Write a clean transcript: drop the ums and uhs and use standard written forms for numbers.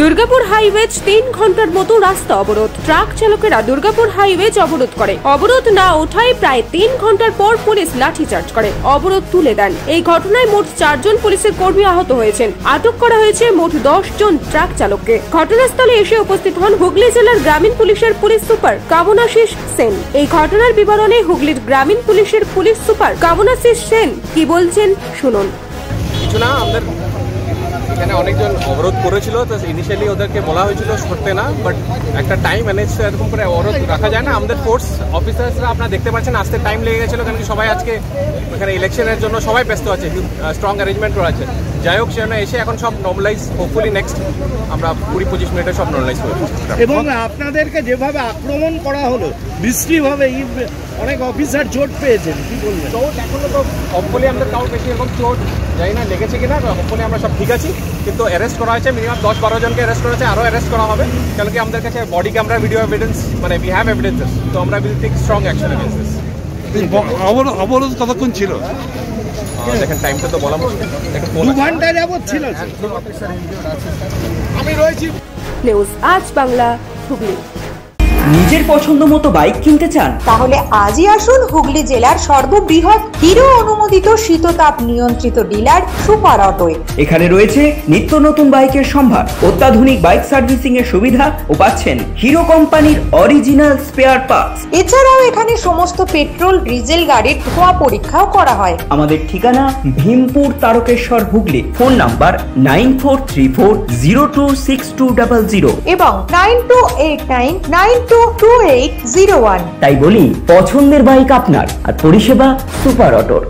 Durgapur highways 3 ঘন্টার মতো রাস্তা অবরোধ। ট্রাক চালকেরা দুর্গাপুর হাইওয়েজ অবরোধ করে। অবরোধ না ওঠায় প্রায় 3 ঘন্টার পর পুলিশ লাঠিচার্জ করে অবরোধ তুলে দেন। এই ঘটনায় মোট 4 জন পুলিশের কর্মী আহত হয়েছেন। আটক করা হয়েছে মোট 10 জন ট্রাক চালককে। ঘটনাস্থলে এসে উপস্থিত হন হুগলি জেলার গ্রামীণ পুলিশের পুলিশ সুপার কামনাশিস সেন। এই ঘটনার বিবরণে হুগলির গ্রামীণ পুলিশের পুলিশ সুপার কামনাশিস সেন কি বলছেন শুনুন। কিছু না, আমাদের এখানে অনেকজন অবরোধ করেছিল, তো ইনিশিয়ালি ওদেরকে বলা হয়েছিল করতে না, বাট একটা টাইম ম্যানেজ এরকম করে অবরোধ রাখা যায় না। আমাদের ফোর্স অফিসার্সরা আপনারা দেখতে পাচ্ছেন আসতে টাইম লেগে গেছিলো, কারণ সবাই আজকে এখানে ইলেকশনের জন্য সবাই ব্যস্ত আছে, স্ট্রং অ্যারেঞ্জমেন্ট করা আছে। যাই হোক, সেখানে এসে এখন সব নর্মালাইজ, হোপফুলি নেক্সট আমরা 20-25 মিনিটে সব নর্মালাইজ করব। এবং আপনাদেরকে যেভাবে আক্রমণ করা হলো বৃষ্টিভাবে, অনেক অফিসার চোট পেয়েছেন, কি বলবেন? চোট এখনো তো হোপফুলি আমাদের কারোর বেশি এরকম চোট জানি না লেগেছে কিনা, হোপফুলি আমরা সব ঠিক আছি। কিন্তু অ্যারেস্ট করা হয়েছে মিনিমাম 10-12 জনকে অ্যারেস্ট করা হয়েছে, আরও অ্যারেস্ট করা হবে, কারণ কি আমাদের কাছে বডি ক্যামেরা ভিডিও এভিডেন্স, মানে উই হ্যাভ এভিডেন্সেস, তো আমরা will take strong action against this. অবরোধ কতক্ষণ ছিল? দেখেন টাইমটা তো বলা মুশকিল, 2 ঘন্টা যাবত ছিল। আমি রয়েছি। নিউজ আজ বাংলা, হুগলি। নিজের পছন্দ মতো বাইক কিনতে চান? তাহলে আজই আসুন হুগলি জেলার সর্ববৃহৎ হিরো অনুমোদিত শীততাপ নিয়ন্ত্রিত ডিলার সুপার অটোয়। এখানে রয়েছে নিত্য নতুন বাইকের সম্ভার, অত্যাধুনিক বাইক সার্ভিসিং এর সুবিধা ও পাচ্ছেন হিরো কোম্পানির অরিজিনাল স্পেয়ার পার্টস। এছাড়াও এখানে সমস্ত পেট্রোল ডিজেল গাড়ির ধোঁয়া পরীক্ষাও করা হয়। আমাদের ঠিকানা ভীমপুর তারকেশ্বর, হুগলি। ফোন নাম্বার 9434026200 এবং 9289922801। তাই বলি, পছন্দের বাইক আপনার আর পরিষেবা সুপার অটোর।